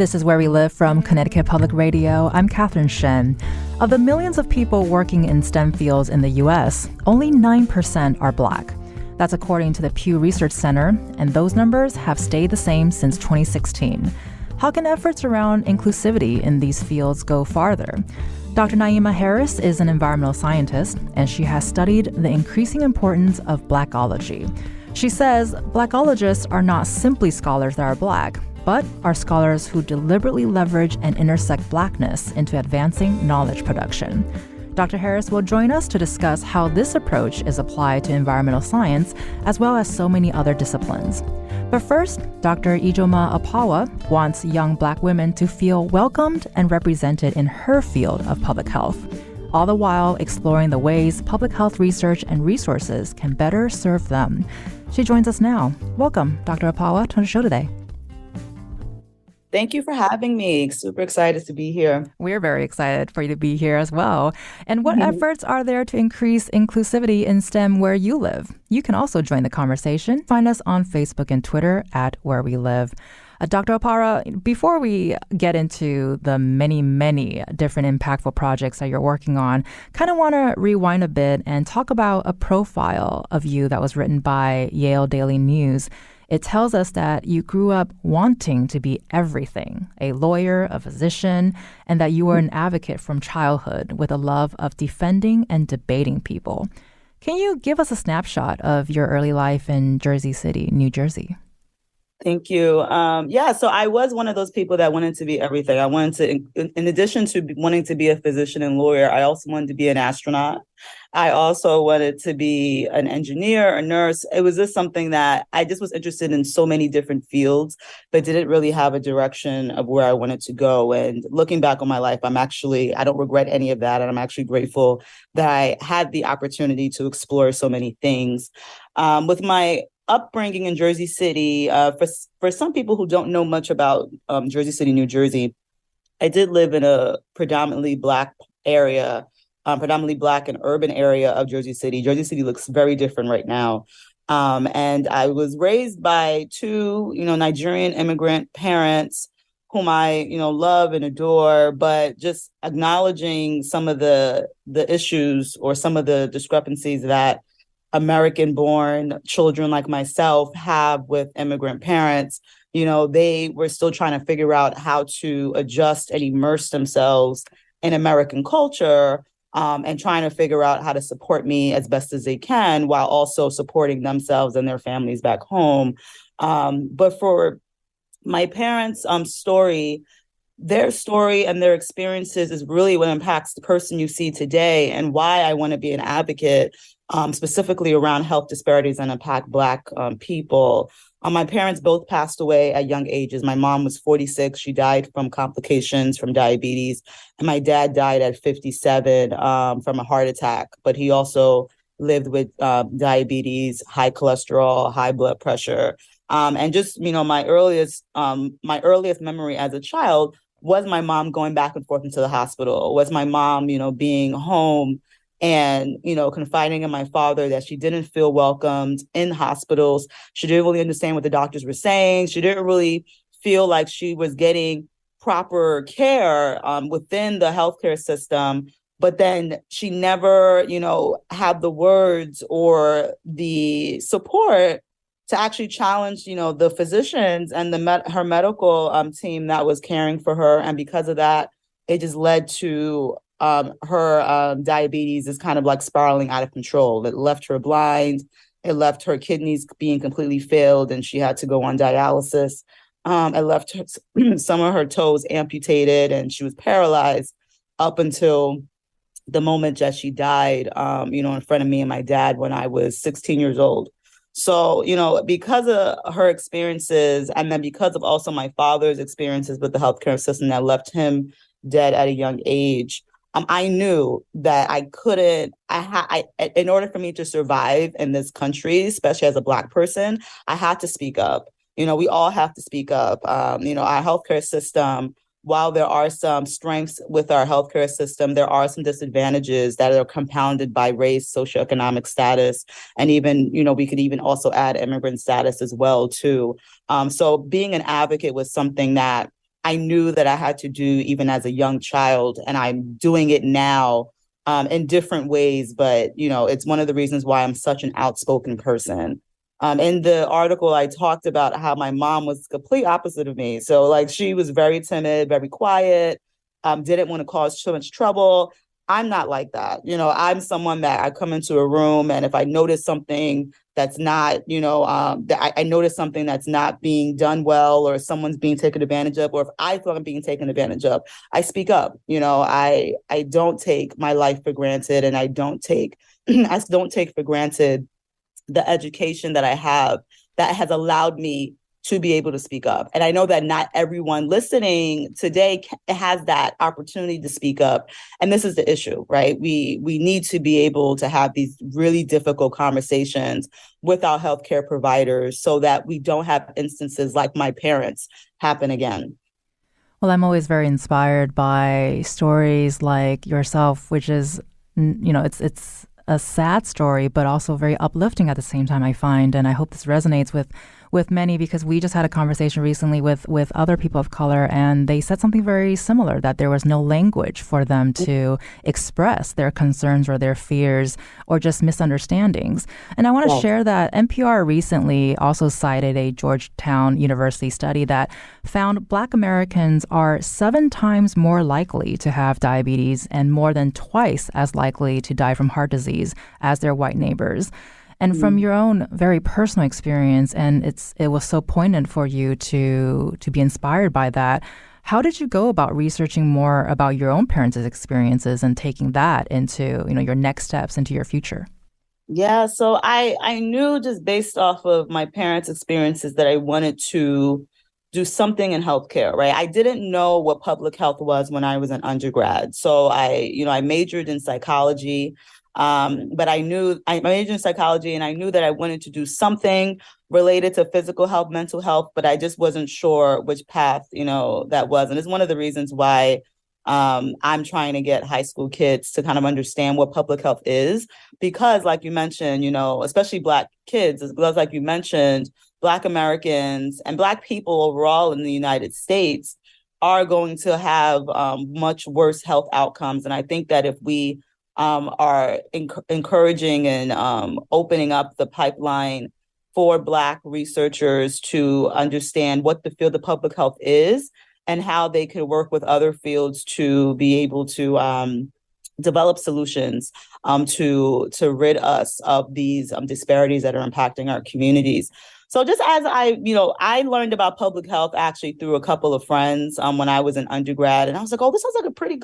This is Where We Live from Connecticut Public Radio. I'm Catherine Shen. Of the millions of people working in STEM fields in the U.S., only 9% are Black. That's according to the Pew Research Center, and those numbers have stayed the same since 2016. How can efforts around inclusivity in these fields go farther? Dr. Naima Harris is an environmental scientist, and she has studied the increasing importance of Blackology. She says Blackologists are not simply scholars that are Black, but are scholars who deliberately leverage and intersect Blackness into advancing knowledge production. Dr. Harris will join us to discuss how this approach is applied to environmental science, as well as so many other disciplines. But first, Dr. Ijoma Apawa wants young Black women to feel welcomed and represented in her field of public health, all the while exploring the ways public health research and resources can better serve them. She joins us now. Welcome, Dr. Apawa, to the show today. Thank you for having me. Super excited to be here. We're very excited for you to be here as well. And what efforts are there to increase inclusivity in STEM where you live? You can also join the conversation. Find us on Facebook and Twitter at Where We Live. Dr. Apawa, before we get into the many different impactful projects that you're working on, kind of want to rewind a bit and talk about a profile of you that was written by Yale Daily News. It tells us that you grew up wanting to be everything, a lawyer, a physician, and that you were an advocate from childhood with a love of defending and debating people. Can you give us a snapshot of your early life in Jersey City, New Jersey? Thank you. So I was one of those people that wanted to be everything. I wanted to, in addition to wanting to be a physician and lawyer, I also wanted to be an astronaut. I also wanted to be an engineer, a nurse. It was just something that I just was interested in so many different fields, but didn't really have a direction of where I wanted to go. And looking back on my life, I don't regret any of that. And I'm actually grateful that I had the opportunity to explore so many things. With my upbringing in Jersey City, for some people who don't know much about Jersey City, New Jersey, I did live in a predominantly Black area, predominantly Black and urban area of Jersey City. Jersey City looks very different right now. And I was raised by two, Nigerian immigrant parents whom I, love and adore, but just acknowledging some of the issues or some of the discrepancies that American-born children like myself have with immigrant parents. They were still trying to figure out how to adjust and immerse themselves in American culture, and trying to figure out how to support me as best as they can while also supporting themselves and their families back home. But for my parents' story, their story and their experiences is really what impacts the person you see today, and why I want to be an advocate, specifically around health disparities and impact Black people. My parents both passed away at young ages. My mom was 46. She died from complications from diabetes. And my dad died at 57 from a heart attack. But he also lived with diabetes, high cholesterol, high blood pressure. And just, my earliest memory as a child was my mom going back and forth into the hospital, was my mom, being home and, confiding in my father that she didn't feel welcomed in hospitals. She didn't really understand what the doctors were saying. She didn't really feel like she was getting proper care within the healthcare system. But then she never, had the words or the support to actually challenge, the physicians and her medical team that was caring for her. And because of that, it just led to her diabetes is kind of like spiraling out of control. It left her blind. It left her kidneys being completely failed, and she had to go on dialysis. It left some of her toes amputated, and she was paralyzed up until the moment that she died, in front of me and my dad when I was 16 years old. So, because of her experiences, and then because of also my father's experiences with the healthcare system that left him dead at a young age, I knew that in order for me to survive in this country, especially as a Black person, I had to speak up. We all have to speak up. Our healthcare system, while there are some strengths with our healthcare system, there are some disadvantages that are compounded by race, socioeconomic status, and even, we could even also add immigrant status as well, too. So being an advocate was something that I knew that I had to do even as a young child, and I'm doing it now in different ways. But, it's one of the reasons why I'm such an outspoken person. In the article, I talked about how my mom was the complete opposite of me. So like she was very timid, very quiet, didn't want to cause too much trouble. I'm not like that. I'm someone that I come into a room, and if I notice something that's not, that I notice something that's not being done well, or someone's being taken advantage of, or if I feel I'm being taken advantage of, I speak up. I don't take my life for granted, and I don't take I don't take for granted the education that I have that has allowed me to be able to speak up. And I know that not everyone listening today has that opportunity to speak up. And this is the issue, right? We need to be able to have these really difficult conversations with our healthcare providers so that we don't have instances like my parents happen again. Well, I'm always very inspired by stories like yourself, which is, it's a sad story, but also very uplifting at the same time, I find. And I hope this resonates with many, because we just had a conversation recently with other people of color, and they said something very similar, that there was no language for them to express their concerns or their fears or just misunderstandings. And I want to share that NPR recently also cited a Georgetown University study that found Black Americans are 7 times more likely to have diabetes and more than twice as likely to die from heart disease as their white neighbors. And from your own very personal experience, and it was so poignant for you to be inspired by that. How did you go about researching more about your own parents' experiences and taking that into, your next steps into your future? Yeah, so I knew just based off of my parents' experiences that I wanted to do something in healthcare, right? I didn't know what public health was when I was an undergrad. So I majored in psychology. But I knew I majored in psychology, and I knew that I wanted to do something related to physical health, mental health, but I just wasn't sure which path, that was. And it's one of the reasons why I'm trying to get high school kids to kind of understand what public health is, because like you mentioned, especially Black kids, as well as like you mentioned, Black Americans and Black people overall in the United States are going to have much worse health outcomes. And I think that if we are encouraging and opening up the pipeline for Black researchers to understand what the field of public health is and how they could work with other fields to be able to develop solutions to rid us of these disparities that are impacting our communities. So just as I learned about public health actually through a couple of friends when I was an undergrad, and I was like, oh, this sounds like a pretty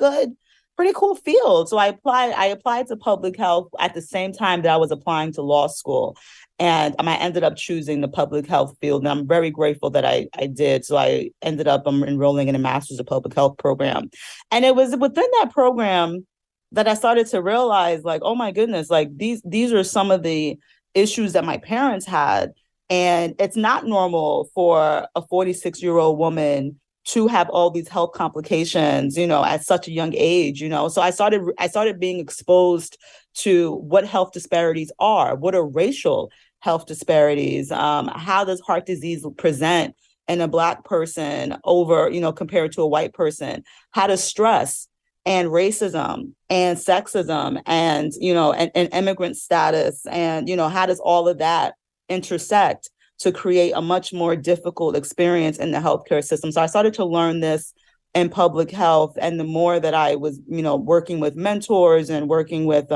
cool field. So I applied to public health at the same time that I was applying to law school. And I ended up choosing the public health field. And I'm very grateful that I did. So I ended up enrolling in a master's of public health program. And it was within that program that I started to realize, like, oh my goodness, like these are some of the issues that my parents had. And it's not normal for a 46-year-old woman to have all these health complications, at such a young age, So I started being exposed to what health disparities are, what are racial health disparities, how does heart disease present in a Black person over, compared to a white person, how does stress and racism and sexism and, and immigrant status and, how does all of that intersect to create a much more difficult experience in the healthcare system. So I started to learn this in public health. And the more that I was, working with mentors and working with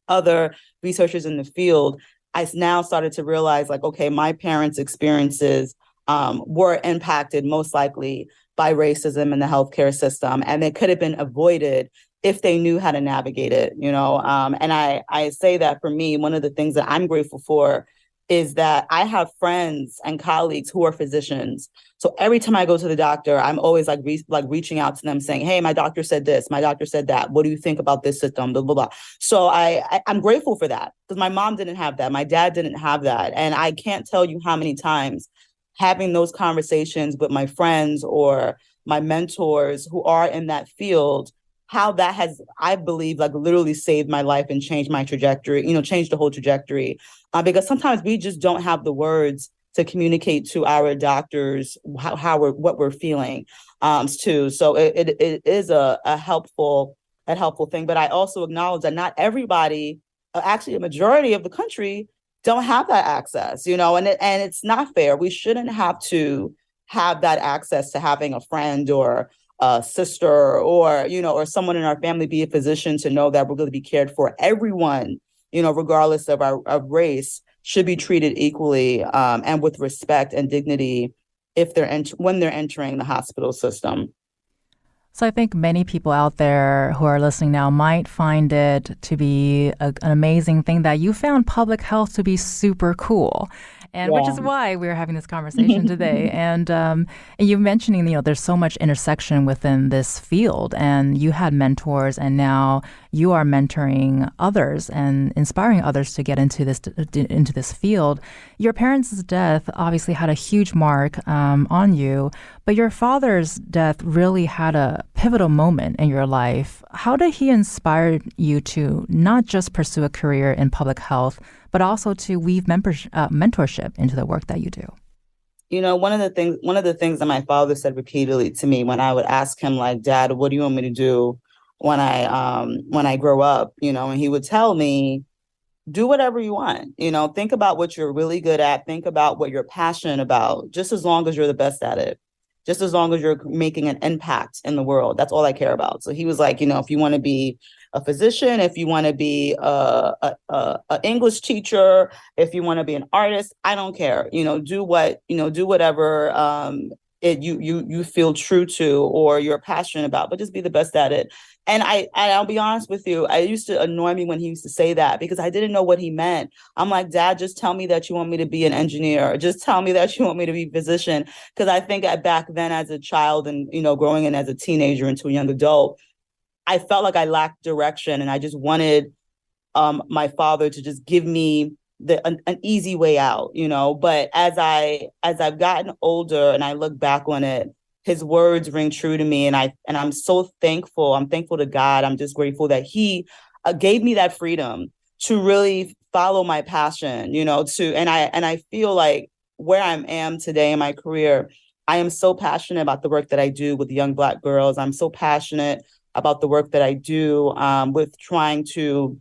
other researchers in the field, I now started to realize, like, okay, my parents' experiences were impacted most likely by racism in the healthcare system. And it could have been avoided if they knew how to navigate it, And I say that for me, one of the things that I'm grateful for is that I have friends and colleagues who are physicians. So every time I go to the doctor, I'm always like reaching out to them saying, hey, my doctor said this, my doctor said that. What do you think about this system? Blah, blah, blah. So I'm grateful for that, because my mom didn't have that. My dad didn't have that. And I can't tell you how many times having those conversations with my friends or my mentors who are in that field, how that has, I believe, like literally saved my life and changed my trajectory, changed the whole trajectory. Because sometimes we just don't have the words to communicate to our doctors how we're what we're feeling too. So it is a helpful thing. But I also acknowledge that not everybody, actually a majority of the country, don't have that access, and it's not fair. We shouldn't have to have that access to having a friend or a sister or someone in our family be a physician to know that we're going to be cared for. Everyone, regardless of our race, should be treated equally and with respect and dignity if when they're entering the hospital system. So I think many people out there who are listening now might find it to be an amazing thing that you found public health to be super cool. And which is why we're having this conversation today. And you mentioning, there's so much intersection within this field, and you had mentors, and now you are mentoring others and inspiring others to get into this field. Your parents' death obviously had a huge mark on you, but your father's death really had a pivotal moment in your life. How did he inspire you to not just pursue a career in public health, but also to weave mentorship into the work that you do? One of the things that my father said repeatedly to me when I would ask him, like, Dad, what do you want me to do when I grow up? And he would tell me, do whatever you want. Think about what you're really good at. Think about what you're passionate about, just as long as you're the best at it. Just as long as you're making an impact in the world. That's all I care about. So he was like, if you want to be a physician, if you want to be a English teacher, if you want to be an artist, I don't care. Do whatever you feel true to or you're passionate about, but just be the best at it. And I'll be honest with you, I used to annoy me when he used to say that because I didn't know what he meant. I'm like, Dad, just tell me that you want me to be an engineer. Just tell me that you want me to be a physician. Because I think back then as a child and, growing in as a teenager into a young adult, I felt like I lacked direction and I just wanted my father to just give me an easy way out, But as I've gotten older and I look back on it, his words ring true to me, and I'm so thankful. I'm thankful to God. I'm just grateful that he gave me that freedom to really follow my passion, and I feel like where I am today in my career, I am so passionate about the work that I do with young Black girls. I'm so passionate about the work that I do with trying to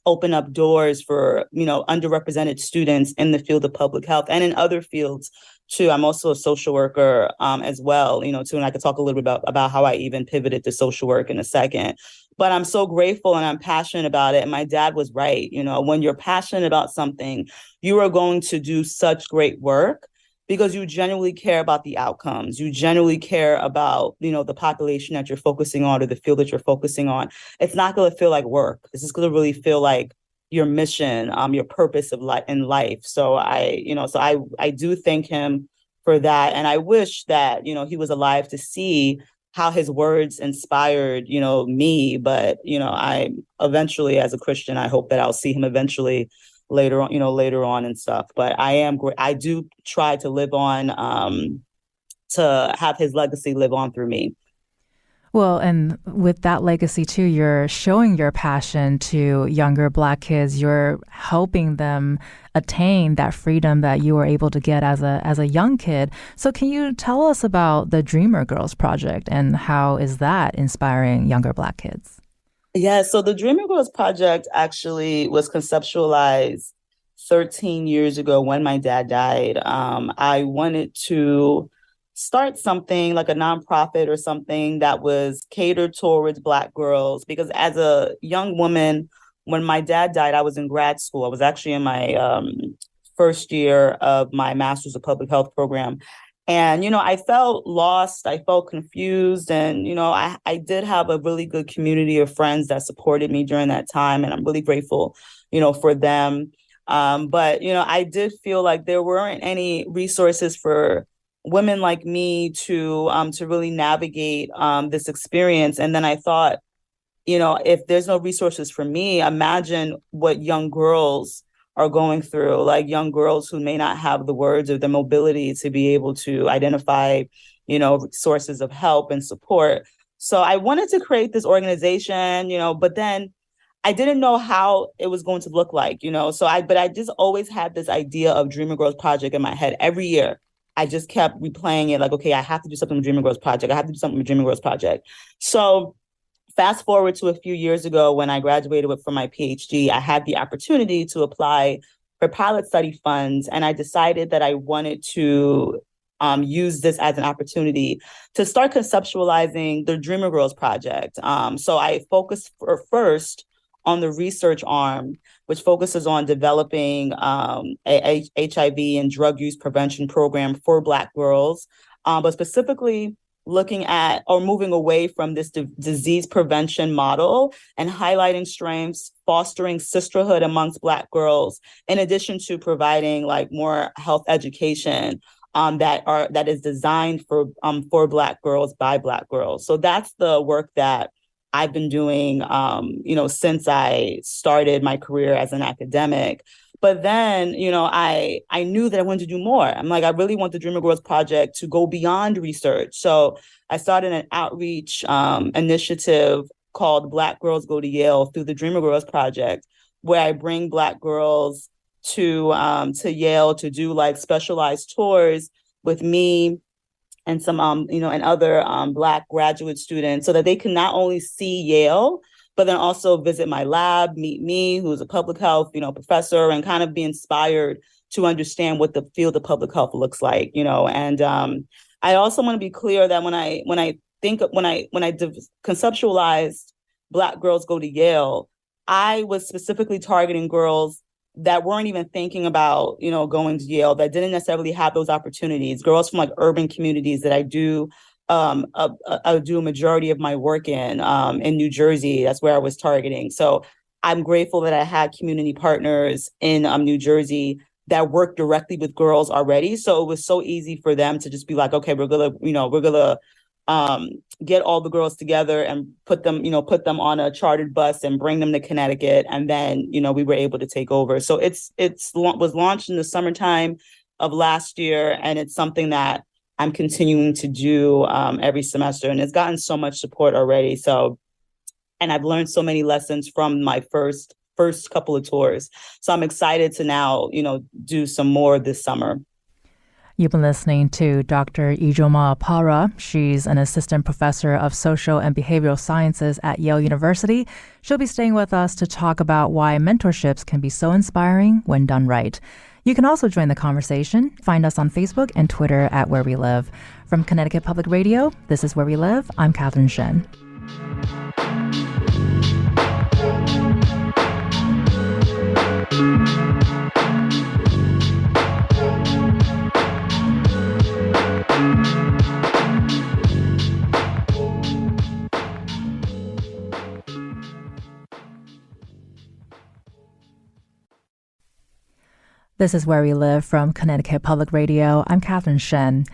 open up doors for, underrepresented students in the field of public health and in other fields too. I'm also a social worker as well, too. And I could talk a little bit about how I even pivoted to social work in a second. But I'm so grateful and I'm passionate about it. And my dad was right. When you're passionate about something, you are going to do such great work because you genuinely care about the outcomes. You genuinely care about, the population that you're focusing on or the field that you're focusing on. It's not going to feel like work. It's just going to really feel like your mission, your purpose of life in life. So I do thank him for that. And I wish that, he was alive to see how his words inspired, me. But, I eventually, as a Christian, I hope that I'll see him eventually later on and stuff. But I do try to live on, to have his legacy live on through me. Well, and with that legacy too, you're showing your passion to younger Black kids. You're helping them attain that freedom that you were able to get as a young kid. So can you tell us about the Dreamer Girls Project and how is that inspiring younger Black kids? Yeah, so the Dreamer Girls Project actually was conceptualized 13 years ago when my dad died. I wanted to start something like a nonprofit or something that was catered towards Black girls, because as a young woman, when my dad died, I was in grad school. I was actually in my first year of my master's of public health program. And, I felt lost. I felt confused. And, I did have a really good community of friends that supported me during that time. And I'm really grateful, for them. But, I did feel like there weren't any resources for women like me to really navigate this experience. And then I thought, if there's no resources for me, imagine what young girls are going through, like young girls who may not have the words or the mobility to be able to identify, sources of help and support. So I wanted to create this organization, but then I didn't know how it was going to look like, but I just always had this idea of Dreamer Girls Project in my head every year. I just kept replaying it like, okay, I have to do something with Dreamer Girls Project. I have to do something with Dreamer Girls Project. So fast forward to a few years ago when I graduated from my PhD, I had the opportunity to apply for pilot study funds. And I decided that I wanted to use this as an opportunity to start conceptualizing the Dreamer Girls Project. So I focused first on the research arm, which focuses on developing a HIV and drug use prevention program for Black girls, but specifically looking at or moving away from this disease prevention model and highlighting strengths, fostering sisterhood amongst Black girls, in addition to providing like more health education that is designed for Black girls by Black girls. So that's the work that I've been doing, since I started my career as an academic. But then, I knew that I wanted to do more. I'm like, I really want the Dreamer Girls Project to go beyond research. So I started an outreach initiative called Black Girls Go to Yale through the Dreamer Girls Project, where I bring Black girls to Yale to do like specialized tours with me and some, and other Black graduate students, so that they can not only see Yale, but then also visit my lab, meet me, who's a public health, professor, and kind of be inspired to understand what the field of public health looks like, And I also want to be clear that when I conceptualized Black Girls Go to Yale, I was specifically targeting girls that weren't even thinking about, going to Yale, that didn't necessarily have those opportunities. Girls from like urban communities that I do a majority of my work in New Jersey. That's where I was targeting. So I'm grateful that I had community partners in New Jersey that work directly with girls already. So it was so easy for them to just be like, okay, we're gonna get all the girls together and put them on a chartered bus and bring them to Connecticut. And then, we were able to take over. So it was launched in the summertime of last year. And it's something that I'm continuing to do every semester. And it's gotten so much support already. So, and I've learned so many lessons from my first couple of tours. So I'm excited to now, do some more this summer. You've been listening to Dr. Ijoma Opara. She's an assistant professor of social and behavioral sciences at Yale University. She'll be staying with us to talk about why mentorships can be so inspiring when done right. You can also join the conversation. Find us on Facebook and Twitter at Where We Live. From Connecticut Public Radio, this is Where We Live. I'm Catherine Shen. This is Where We Live from Connecticut Public Radio. I'm Catherine Shen.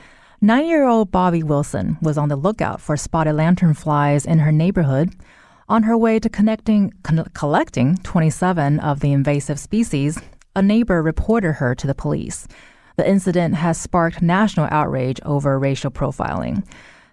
9-year-old Bobby Wilson was on the lookout for spotted lanternflies in her neighborhood. On her way to collecting 27 of the invasive species, a neighbor reported her to the police. The incident has sparked national outrage over racial profiling.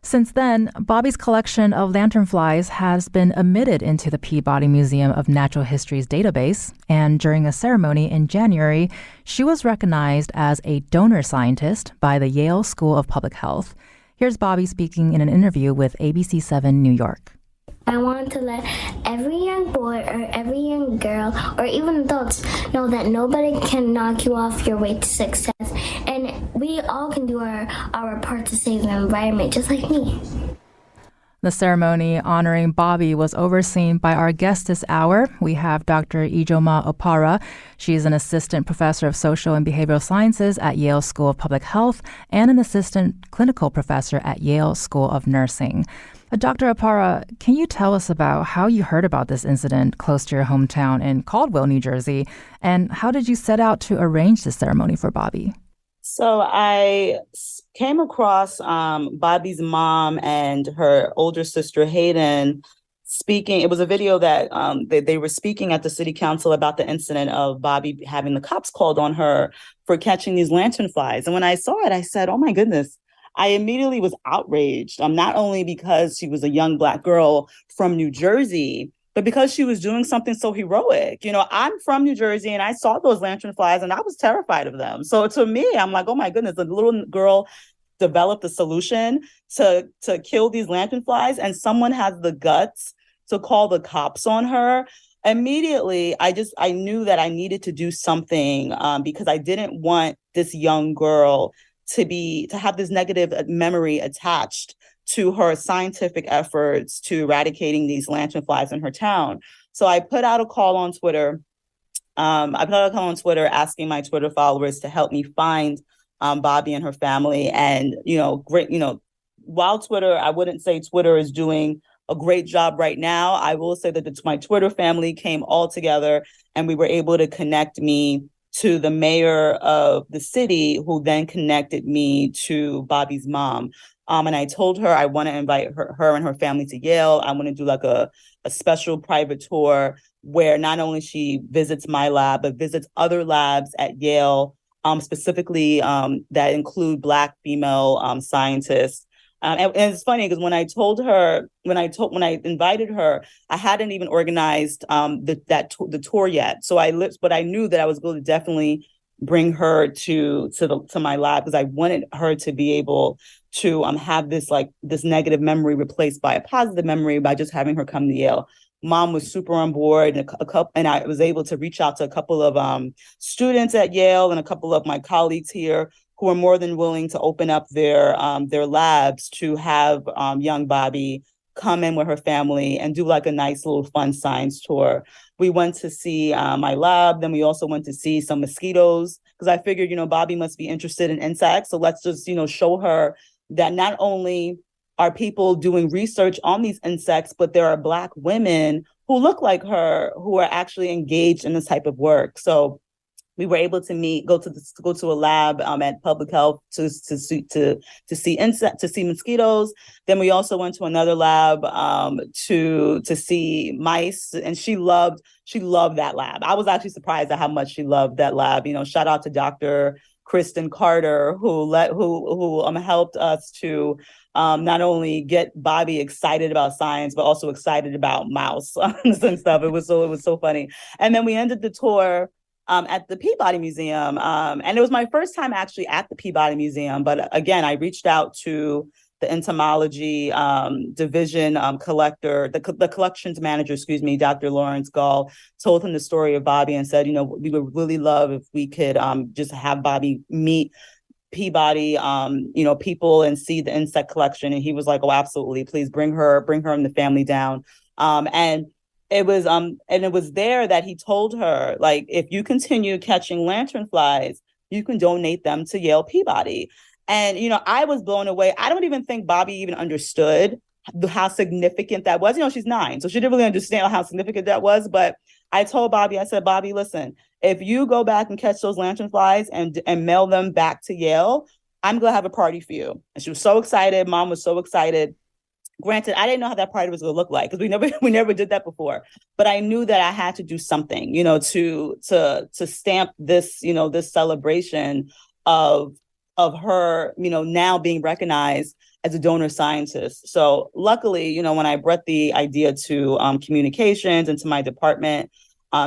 Since then, Bobby's collection of lanternflies has been admitted into the Peabody Museum of Natural History's database, and during a ceremony in January, she was recognized as a donor scientist by the Yale School of Public Health. Here's Bobby speaking in an interview with ABC7 New York. I want to let every young boy or every young girl or even adults know that nobody can knock you off your way to success. And we all can do our part to save the environment, just like me. The ceremony honoring Bobby was overseen by our guest this hour. We have Dr. Ijoma Opara. She's an assistant professor of social and behavioral sciences at Yale School of Public Health and an assistant clinical professor at Yale School of Nursing. Dr. Opara, can you tell us about how you heard about this incident close to your hometown in Caldwell, New Jersey, and how did you set out to arrange this ceremony for Bobby? So I came across Bobby's mom and her older sister, Hayden, speaking. It was a video that they were speaking at the city council about the incident of Bobby having the cops called on her for catching these lanternflies. And when I saw it, I said, oh, my goodness. I immediately was outraged, not only because she was a young Black girl from New Jersey, but because she was doing something so heroic. I'm from New Jersey and I saw those lanternflies and I was terrified of them. So to me, I'm like, oh my goodness, the little girl developed a solution to kill these lanternflies, and someone has the guts to call the cops on her. Immediately, I knew that I needed to do something, because I didn't want this young girl to have this negative memory attached to her scientific efforts to eradicating these lanternflies in her town. So I put out a call on Twitter. Asking my Twitter followers to help me find Bobby and her family. And, while I wouldn't say Twitter is doing a great job right now, I will say that my Twitter family came all together and we were able to connect me to the mayor of the city, who then connected me to Bobby's mom. And I told her I want to invite her and her family to Yale. I want to do like a special private tour where not only she visits my lab, but visits other labs at Yale, specifically that include Black female scientists. And it's funny because when I invited her, I hadn't even organized the tour yet. But I knew that I was going to definitely bring her to my lab, because I wanted her to be able to have this negative memory replaced by a positive memory by just having her come to Yale. Mom was super on board, and I was able to reach out to a couple of students at Yale and a couple of my colleagues here who are more than willing to open up their labs to have young Bobby come in with her family and do like a nice little fun science tour. We went to see my lab. Then we also went to see some mosquitoes, because I figured, Bobby must be interested in insects. So let's just, show her that not only are people doing research on these insects, but there are Black women who look like her who are actually engaged in this type of work. So we were able to go to a lab at Public Health to see mosquitoes. Then we also went to another lab to see mice, and she loved that lab. I was actually surprised at how much she loved that lab. Shout out to Dr. Kristen Carter, who helped us to not only get Bobby excited about science, but also excited about mouse and stuff. It was so funny. And then we ended the tour at the Peabody Museum. And it was my first time actually at the Peabody Museum. But again, I reached out to the entomology division collector, the collections manager, Dr. Lawrence Gall, told him the story of Bobby and said, we would really love if we could just have Bobby meet Peabody, people and see the insect collection. And he was like, oh, absolutely. Please bring her and the family down. And it was there that he told her, like, if you continue catching lanternflies, you can donate them to Yale Peabody. And, I was blown away. I don't even think Bobby even understood how significant that was. She's 9, so she didn't really understand how significant that was. But I told Bobby, I said, Bobby, listen, if you go back and catch those lanternflies and mail them back to Yale, I'm going to have a party for you. And she was so excited. Mom was so excited. Granted, I didn't know how that party was going to look like, because we never did that before. But I knew that I had to do something, to stamp this, this celebration of her, now being recognized as a donor scientist. So luckily, when I brought the idea to communications and to my department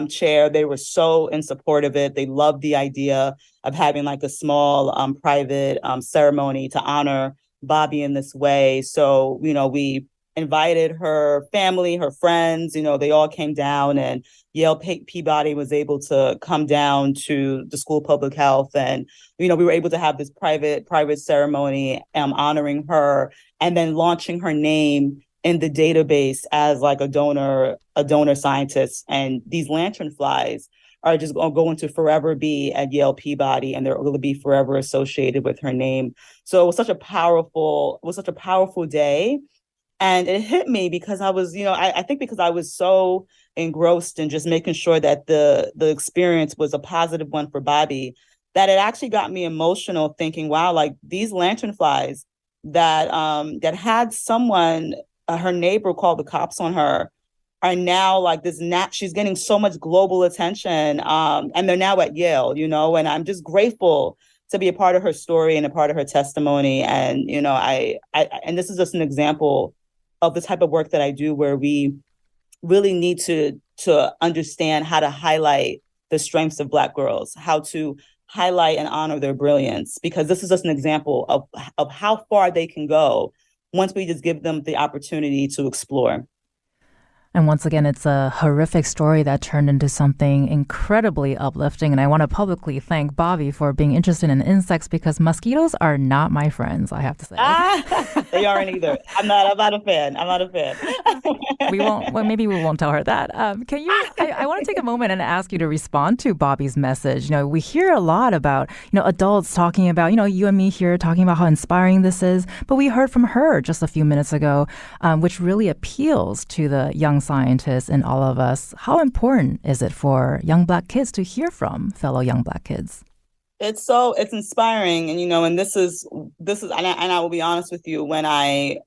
chair, they were so in support of it. They loved the idea of having like a small private ceremony to honor Bobby in this way. So, we invited her family, her friends, they all came down, and Yale Peabody was able to come down to the School of Public Health. And, we were able to have this private ceremony honoring her and then launching her name in the database as like a donor scientist. And these lanternflies are just going to forever be at Yale Peabody, and they're going to be forever associated with her name. So it was such a powerful day. And it hit me because I was, I think because I was so engrossed in just making sure that the experience was a positive one for Bobby, that it actually got me emotional, thinking, wow, like these lanternflies that had someone, her neighbor, called the cops on her, are now like this. She's getting so much global attention, and they're now at Yale, and I'm just grateful to be a part of her story and a part of her testimony. And, and this is just an example of the type of work that I do, where we really need to understand how to highlight the strengths of Black girls, how to highlight and honor their brilliance, because this is just an example of how far they can go once we just give them the opportunity to explore. And once again, it's a horrific story that turned into something incredibly uplifting. And I want to publicly thank Bobby for being interested in insects, because mosquitoes are not my friends, I have to say. They aren't either. I'm not a fan. I'm not a fan. We won't, well, maybe we won't tell her that. I want to take a moment and ask you to respond to Bobby's message. You know, we hear a lot about, adults talking about, you and me here talking about how inspiring this is. But we heard from her just a few minutes ago, which really appeals to the young scientists in all of us. How important is it for young Black kids to hear from fellow young Black kids? It's inspiring, and this is, and I will be honest with you, when I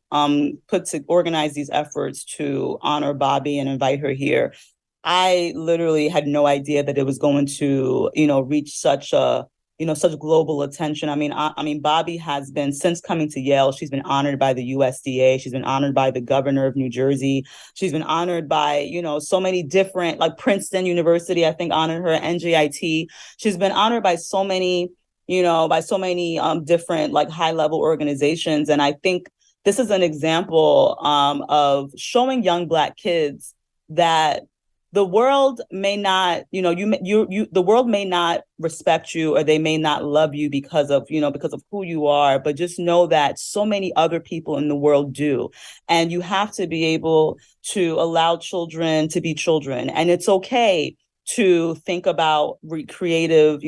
put to organize these efforts to honor Bobby and invite her here, I literally had no idea that it was going to, reach such global attention. I mean, Bobby has been, since coming to Yale, she's been honored by the USDA. She's been honored by the governor of New Jersey. She's been honored by, so many different, like Princeton University, I think, honored her, NJIT. She's been honored by so many, different, like, high level organizations. And I think this is an example of showing young Black kids that the world may not, the world may not respect you, or they may not love you because of who you are, but just know that so many other people in the world do. And you have to be able to allow children to be children. And it's okay to think about creative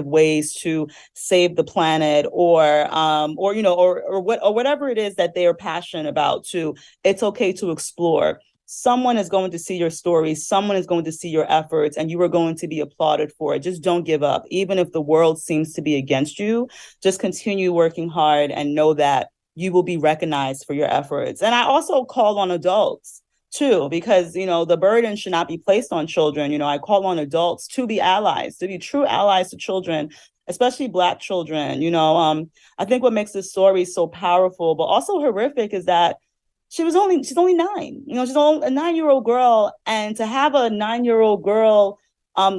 ways to save the planet, or whatever it is that they are passionate about too. It's okay to explore. Someone is going to see your story. Someone is going to see your efforts, and you are going to be applauded for it. Just don't give up. Even if the world seems to be against you, just continue working hard and know that you will be recognized for your efforts. And I also call on adults too, because, the burden should not be placed on children. I call on adults to be allies, to be true allies to children, especially Black children. I think what makes this story so powerful, but also horrific, is that she's only 9. She's only a 9-year-old girl, and to have a 9-year-old girl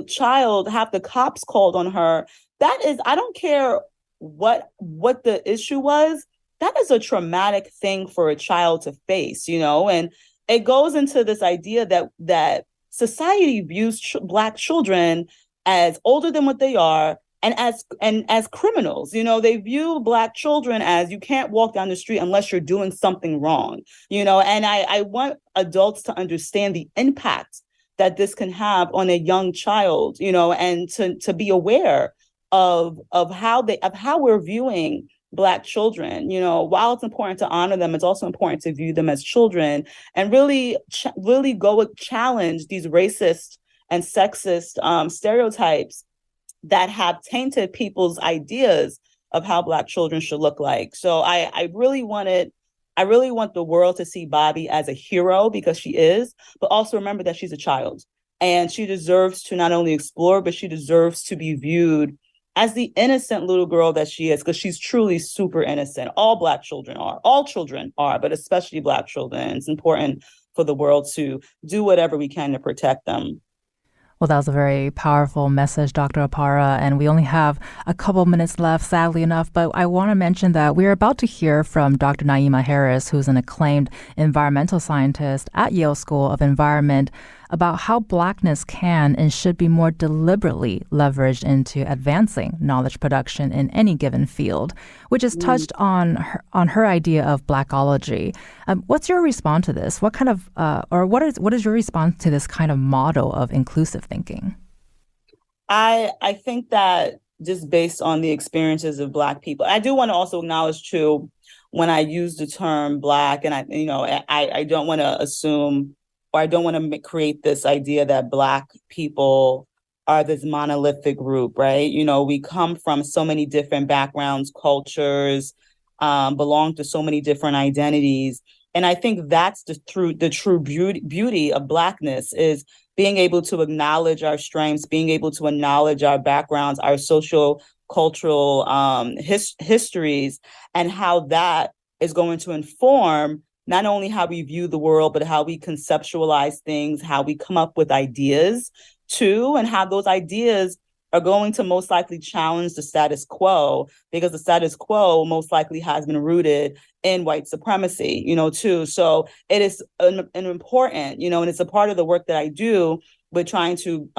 child have the cops called on her, that is, I don't care what the issue was, that is a traumatic thing for a child to face, and it goes into this idea that society views Black children as older than what they are, and as criminals. They view Black children as, you can't walk down the street unless you're doing something wrong, and I want adults to understand the impact that this can have on a young child, and to be aware of how we're viewing Black children. While it's important to honor them, it's also important to view them as children, and really go challenge these racist and sexist stereotypes that have tainted people's ideas of how Black children should look like. So I really want the world to see Bobby as a hero, because she is, but also remember that she's a child, and she deserves to not only explore, but she deserves to be viewed as the innocent little girl that she is, because she's truly super innocent. All children are, but especially Black children. It's important for the world to do whatever we can to protect them. Well, that was a very powerful message, Dr. Apara, and we only have a couple minutes left, sadly enough, but I want to mention that we're about to hear from Dr. Naima Harris, who's an acclaimed environmental scientist at Yale School of Environment, about how Blackness can and should be more deliberately leveraged into advancing knowledge production in any given field, which is touched on her idea of Blackology. What's your response to this? What kind of, what is your response to this kind of model of inclusive thinking? I think that, just based on the experiences of Black people, I do want to also acknowledge too, when I use the term Black, and I don't want to assume, or I don't want to create this idea that Black people are this monolithic group, right? We come from so many different backgrounds, cultures, belong to so many different identities. And I think that's the true beauty of Blackness, is being able to acknowledge our strengths, being able to acknowledge our backgrounds, our social, cultural histories, and how that is going to inform not only how we view the world, but how we conceptualize things, how we come up with ideas too, and how those ideas are going to most likely challenge the status quo, because the status quo most likely has been rooted in white supremacy, too. So it is an important, and it's a part of the work that I do with trying to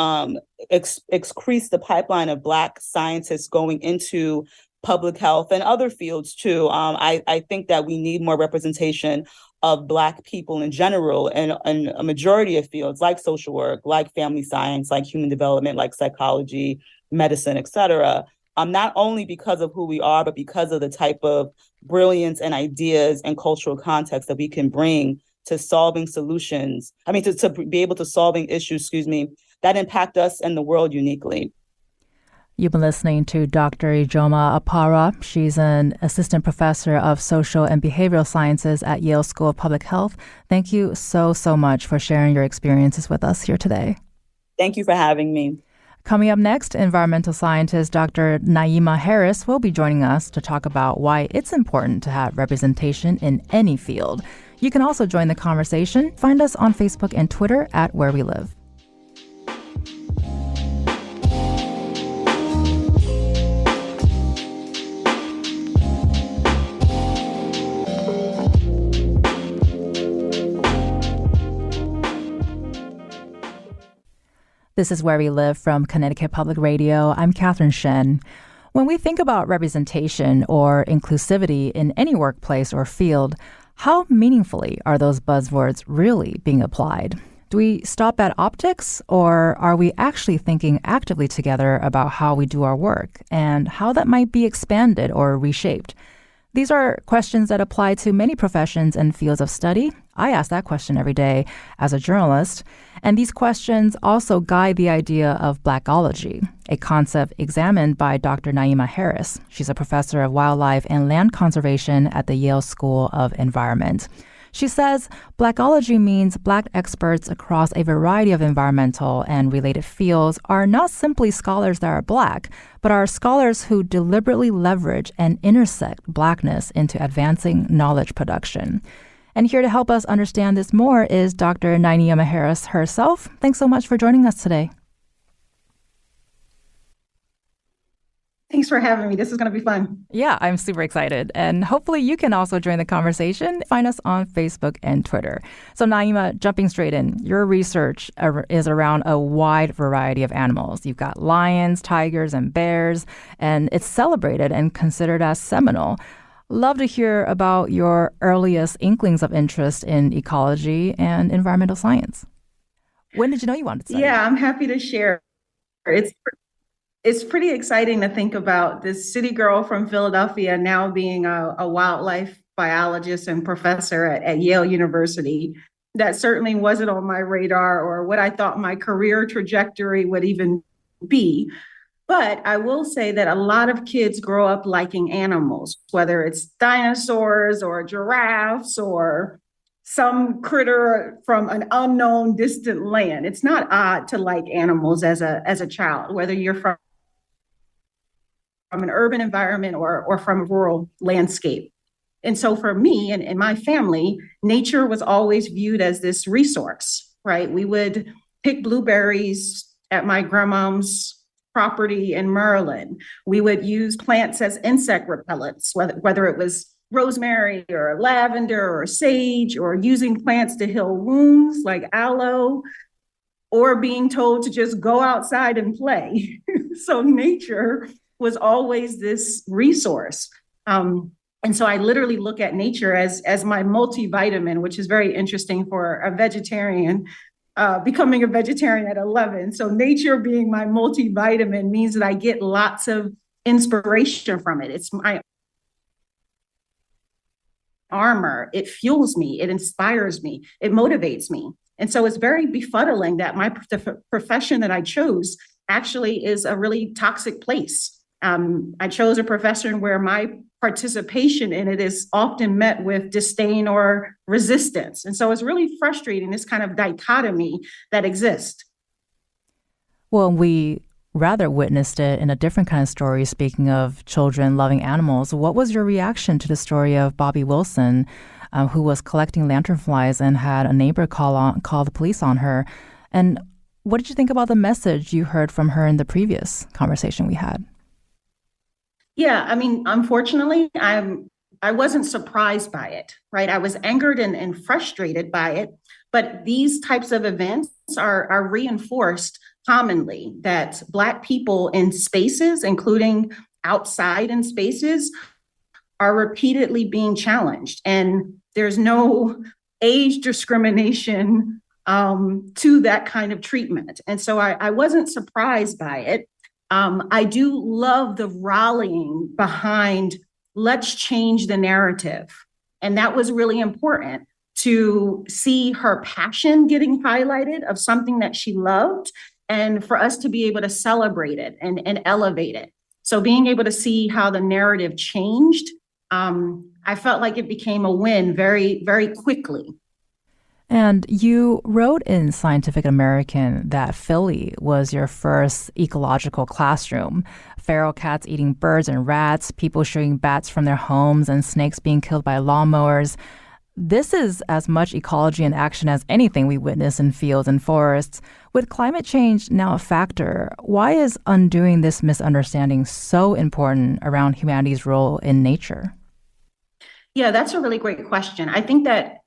increase the pipeline of Black scientists going into public health and other fields too. I think that we need more representation of Black people in general and a majority of fields like social work, like family science, like human development, like psychology, medicine, et cetera. Not only because of who we are, but because of the type of brilliance and ideas and cultural context that we can bring to solving solutions. To be able to solving issues, that impact us and the world uniquely. You've been listening to Dr. Ijoma Apara. She's an assistant professor of social and behavioral sciences at Yale School of Public Health. Thank you so much for sharing your experiences with us here today. Thank you for having me. Coming up next, environmental scientist Dr. Naima Harris will be joining us to talk about why it's important to have representation in any field. You can also join the conversation. Find us on Facebook and Twitter at Where We Live. This is Where We Live from Connecticut Public Radio. I'm Catherine Shen. When we think about representation or inclusivity in any workplace or field, how meaningfully are those buzzwords really being applied? Do we stop at optics, or are we actually thinking actively together about how we do our work and how that might be expanded or reshaped? These are questions that apply to many professions and fields of study. I ask that question every day as a journalist. And these questions also guide the idea of Blackology, a concept examined by Dr. Naima Harris. She's a professor of wildlife and land conservation at the Yale School of Environment. She says Blackology means Black experts across a variety of environmental and related fields are not simply scholars that are Black, but are scholars who deliberately leverage and intersect Blackness into advancing knowledge production. And here to help us understand this more is Dr. Naima Harris herself. Thanks so much for joining us today. Thanks for having me. This is going to be fun. Yeah, I'm super excited. And hopefully you can also join the conversation. Find us on Facebook and Twitter. So Naima, jumping straight in, your research is around a wide variety of animals. You've got lions, tigers, and bears, and it's celebrated and considered as seminal. Love to hear about your earliest inklings of interest in ecology and environmental science. When did you know you wanted to study? Yeah, I'm happy to share. It's pretty exciting to think about this city girl from Philadelphia now being a wildlife biologist and professor at Yale University. That certainly wasn't on my radar or what I thought my career trajectory would even be. But I will say that a lot of kids grow up liking animals, whether it's dinosaurs or giraffes or some critter from an unknown distant land. It's not odd to like animals as a child, whether you're from an urban environment or from a rural landscape. And so for me and my family, nature was always viewed as this resource, right? We would pick blueberries at my grandmom's property in Maryland. We would use plants as insect repellents, whether it was rosemary or lavender or sage, or using plants to heal wounds like aloe, or being told to just go outside and play. So nature was always this resource. And so I literally look at nature as my multivitamin, which is very interesting for a vegetarian, becoming a vegetarian at 11. So nature being my multivitamin means that I get lots of inspiration from it. It's my armor. It fuels me. It inspires me. It motivates me. And so it's very befuddling that the profession that I chose actually is a really toxic place. I chose a profession where my participation in it is often met with disdain or resistance. And so it's really frustrating, this kind of dichotomy that exists. Well, we rather witnessed it in a different kind of story. Speaking of children loving animals, what was your reaction to the story of Bobby Wilson, who was collecting lanternflies and had a neighbor call the police on her. And what did you think about the message you heard from her in the previous conversation we had? Yeah, I mean, unfortunately, I wasn't surprised by it, right? I was angered and frustrated by it, but these types of events are reinforced commonly that Black people in spaces, including outside in spaces, are repeatedly being challenged. And there's no age discrimination to that kind of treatment. And so I wasn't surprised by it. I do love the rallying behind let's change the narrative. And that was really important to see her passion getting highlighted of something that she loved and for us to be able to celebrate it and elevate it. So being able to see how the narrative changed, I felt like it became a win very, very quickly. And you wrote in Scientific American that Philly was your first ecological classroom. Feral cats eating birds and rats, people shooting bats from their homes, and snakes being killed by lawnmowers. This is as much ecology in action as anything we witness in fields and forests. With climate change now a factor, why is undoing this misunderstanding so important around humanity's role in nature? Yeah, that's a really great question. I think that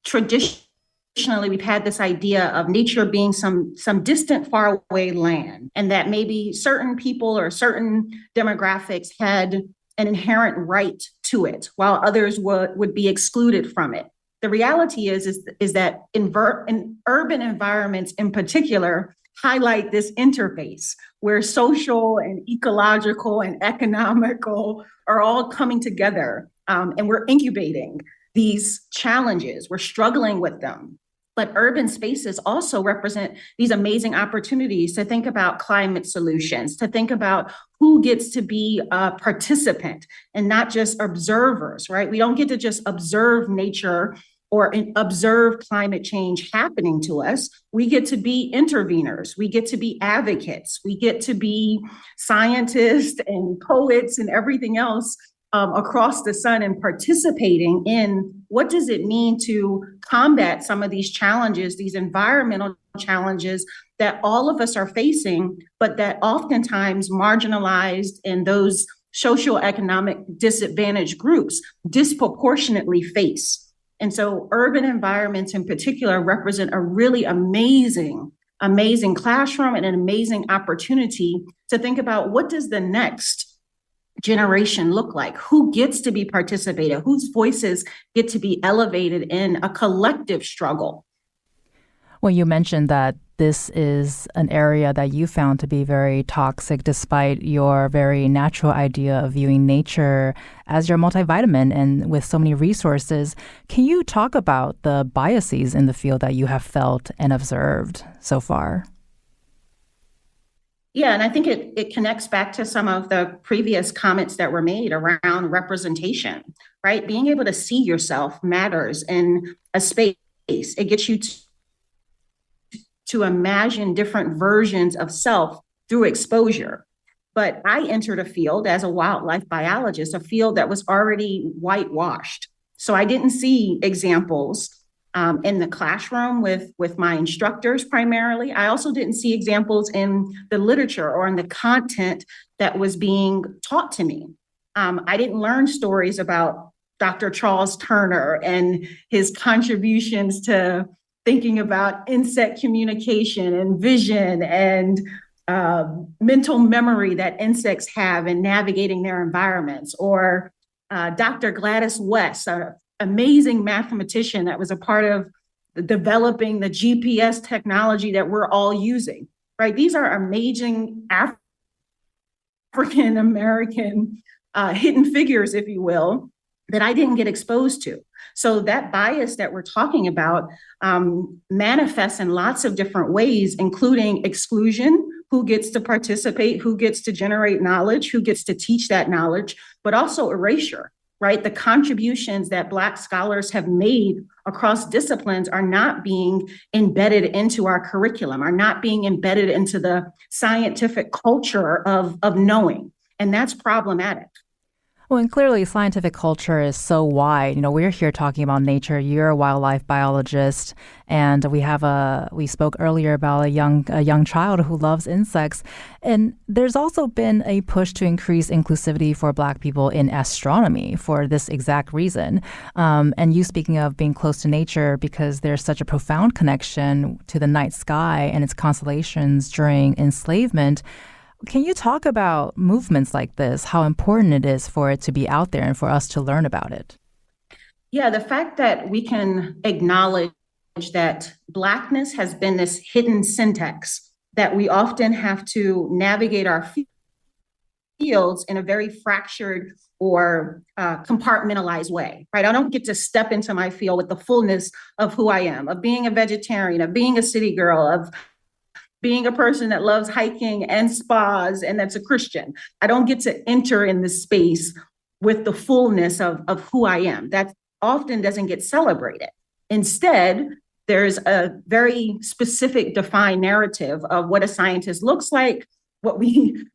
traditionally we've had this idea of nature being some distant, far away land, and that maybe certain people or certain demographics had an inherent right to it, while others would be excluded from it. The reality is that in urban environments in particular highlight this interface where social and ecological and economical are all coming together, and we're incubating these challenges. We're struggling with them. But urban spaces also represent these amazing opportunities to think about climate solutions, to think about who gets to be a participant and not just observers, right? We don't get to just observe nature or observe climate change happening to us. We get to be interveners. We get to be advocates. We get to be scientists and poets and everything else across the sun and participating in what does it mean to combat some of these challenges, these environmental challenges that all of us are facing, but that oftentimes marginalized in those socioeconomic disadvantaged groups disproportionately face. And so urban environments in particular represent a really amazing classroom and an amazing opportunity to think about what does the next generation look like? Who gets to be participated? Whose voices get to be elevated in a collective struggle? Well, you mentioned that this is an area that you found to be very toxic despite your very natural idea of viewing nature as your multivitamin and with so many resources. Can you talk about the biases in the field that you have felt and observed so far? Yeah, and I think it connects back to some of the previous comments that were made around representation, right? Being able to see yourself matters in a space. It gets you to imagine different versions of self through exposure. But I entered a field as a wildlife biologist, a field that was already whitewashed. So I didn't see examples in the classroom with my instructors primarily. I also didn't see examples in the literature or in the content that was being taught to me. I didn't learn stories about Dr. Charles Turner and his contributions to thinking about insect communication and vision and mental memory that insects have in navigating their environments, or Dr. Gladys West, amazing mathematician that was a part of developing the GPS technology that we're all using, right? These are amazing African American hidden figures, if you will, that I didn't get exposed to. So that bias that we're talking about manifests in lots of different ways, including exclusion, who gets to participate, who gets to generate knowledge, who gets to teach that knowledge, but also erasure. Right? The contributions that Black scholars have made across disciplines are not being embedded into our curriculum, are not being embedded into the scientific culture of knowing. And that's problematic. Well, and clearly scientific culture is so wide. We're here talking about nature. You're a wildlife biologist, and we spoke earlier about a young child who loves insects. And there's also been a push to increase inclusivity for Black people in astronomy for this exact reason. And you speaking of being close to nature because there's such a profound connection to the night sky and its constellations during enslavement. Can you talk about movements like this, how important it is for it to be out there and for us to learn about it? Yeah, the fact that we can acknowledge that Blackness has been this hidden syntax that we often have to navigate our fields in a very fractured or compartmentalized way, right? I don't get to step into my field with the fullness of who I am, of being a vegetarian, of being a city girl, of being a person that loves hiking and spas and that's a Christian. I don't get to enter in this space with the fullness of who I am. That often doesn't get celebrated. Instead, there's a very specific defined narrative of what a scientist looks like,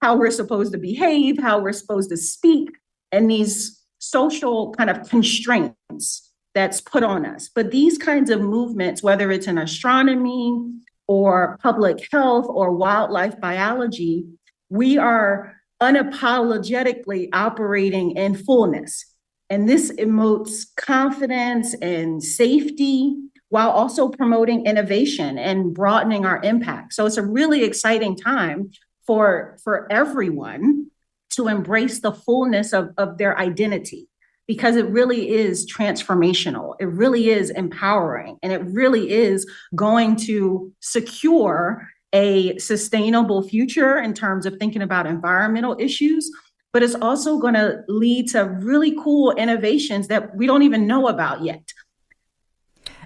how we're supposed to behave, how we're supposed to speak, and these social kind of constraints that's put on us. But these kinds of movements, whether it's in astronomy, or public health or wildlife biology, we are unapologetically operating in fullness. And this emotes confidence and safety while also promoting innovation and broadening our impact. So it's a really exciting time for everyone to embrace the fullness of their identity, because it really is transformational. It really is empowering, and it really is going to secure a sustainable future in terms of thinking about environmental issues, but it's also going to lead to really cool innovations that we don't even know about yet.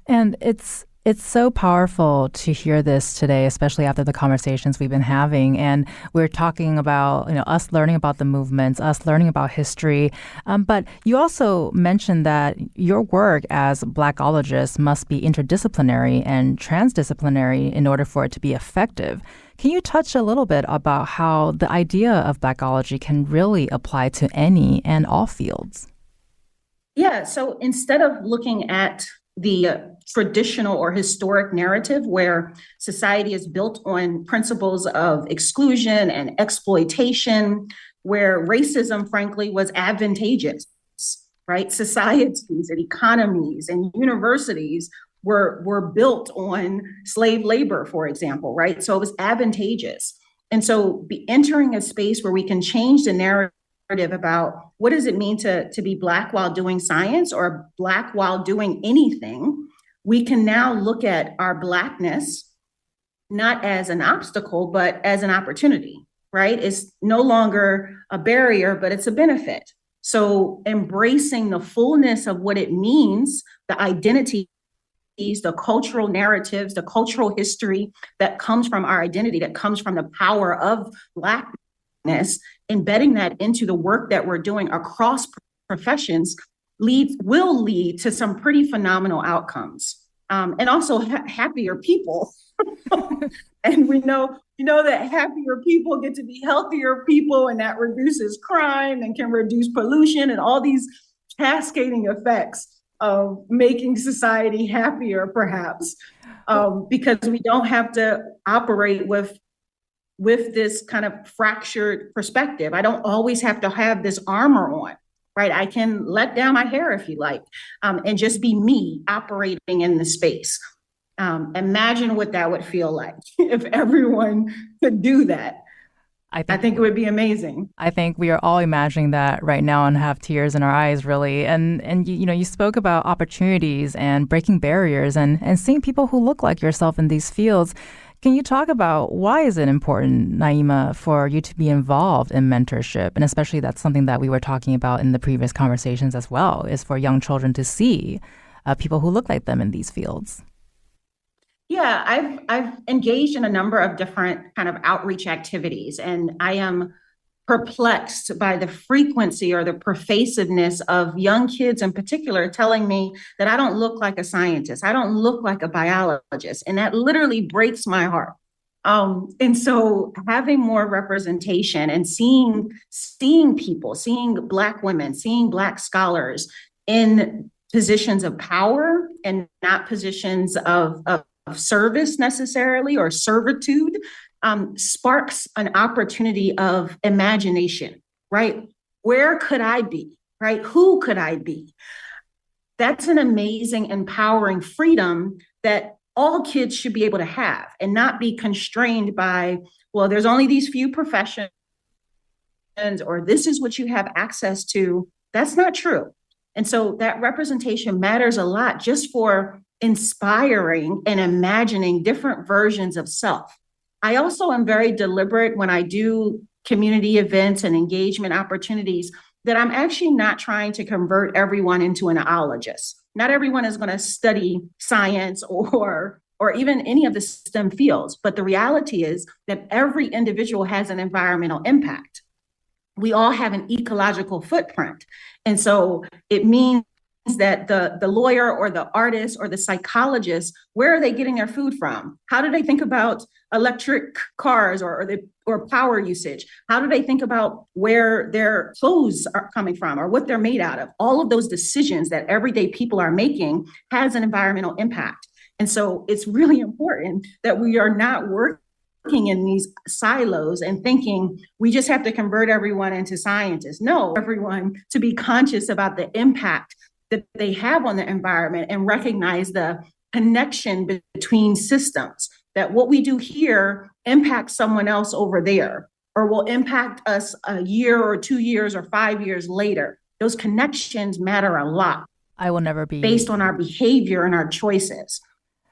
And it's so powerful to hear this today, especially after the conversations we've been having. And we're talking about, us learning about the movements, us learning about history. But you also mentioned that your work as Blackologists must be interdisciplinary and transdisciplinary in order for it to be effective. Can you touch a little bit about how the idea of Blackology can really apply to any and all fields? Yeah, so instead of looking at the traditional or historic narrative where society is built on principles of exclusion and exploitation, where racism, frankly, was advantageous, right? Societies and economies and universities were built on slave labor, for example, right? So it was advantageous. And so entering a space where we can change the narrative about what does it mean to be Black while doing science or Black while doing anything, we can now look at our Blackness not as an obstacle, but as an opportunity, right? It's no longer a barrier, but it's a benefit. So embracing the fullness of what it means, the identity, the cultural narratives, the cultural history that comes from our identity, that comes from the power of Blackness, embedding that into the work that we're doing across professions will lead to some pretty phenomenal outcomes, and also happier people. And we know that happier people get to be healthier people, and that reduces crime and can reduce pollution and all these cascading effects of making society happier, perhaps, because we don't have to operate with this kind of fractured perspective. I don't always have to have this armor on, right? I can let down my hair if you like, and just be me operating in the space. Imagine what that would feel like if everyone could do that. I think it would be amazing. I think we are all imagining that right now and have tears in our eyes, really. And you spoke about opportunities and breaking barriers and seeing people who look like yourself in these fields. Can you talk about why is it important, Naima, for you to be involved in mentorship? And especially that's something that we were talking about in the previous conversations as well, is for young children to see people who look like them in these fields. Yeah, I've engaged in a number of different kind of outreach activities, and I am perplexed by the frequency or the pervasiveness of young kids in particular telling me that I don't look like a scientist, I don't look like a biologist, and that literally breaks my heart, And so having more representation and seeing people, seeing Black women, seeing Black scholars in positions of power and not positions of service necessarily or servitude, sparks an opportunity of imagination, right? Where could I be, right? Who could I be? That's an amazing, empowering freedom that all kids should be able to have and not be constrained by, well, there's only these few professions or this is what you have access to. That's not true. And so that representation matters a lot just for inspiring and imagining different versions of self. I also am very deliberate when I do community events and engagement opportunities that I'm actually not trying to convert everyone into an ologist. Not everyone is going to study science or even any of the STEM fields, but the reality is that every individual has an environmental impact. We all have an ecological footprint. And so it means that the lawyer or the artist or the psychologist, where are they getting their food from? How do they think about electric cars or power usage? How do they think about where their clothes are coming from or what they're made out of? All of those decisions that everyday people are making has an environmental impact. And so it's really important that we are not working in these silos and thinking we just have to convert everyone into scientists. No, everyone to be conscious about the impact that they have on the environment and recognize the connection between systems, that what we do here impacts someone else over there or will impact us a year or 2 years or 5 years later. Those connections matter a lot. I will never be based on our behavior and our choices.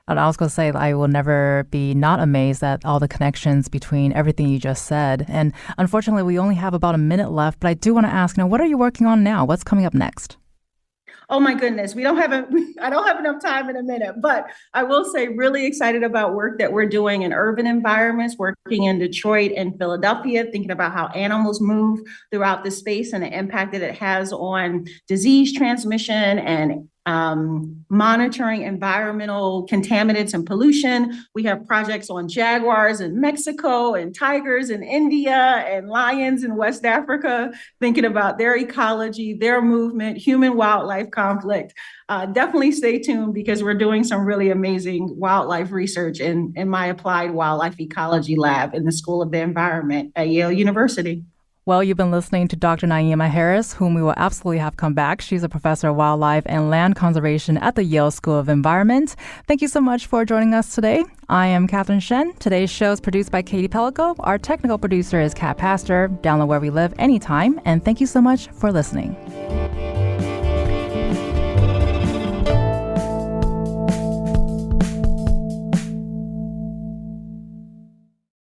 And I was going to say, I will never be not amazed at all the connections between everything you just said. And unfortunately, we only have about a minute left, but I do want to ask, what are you working on now? What's coming up next? Oh my goodness, I don't have enough time in a minute, but I will say really excited about work that we're doing in urban environments, working in Detroit and Philadelphia, thinking about how animals move throughout the space and the impact that it has on disease transmission and monitoring environmental contaminants and pollution. We have projects on jaguars in Mexico and tigers in India and lions in West Africa, thinking about their ecology, their movement, human-wildlife conflict. Definitely stay tuned because we're doing some really amazing wildlife research in my applied wildlife ecology lab in the School of the Environment at Yale University. Well, you've been listening to Dr. Naima Harris, whom we will absolutely have come back. She's a professor of wildlife and land conservation at the Yale School of Environment. Thank you so much for joining us today. I am Catherine Shen. Today's show is produced by Katie Pellico. Our technical producer is Kat Pastor. Download Where We Live anytime. And thank you so much for listening.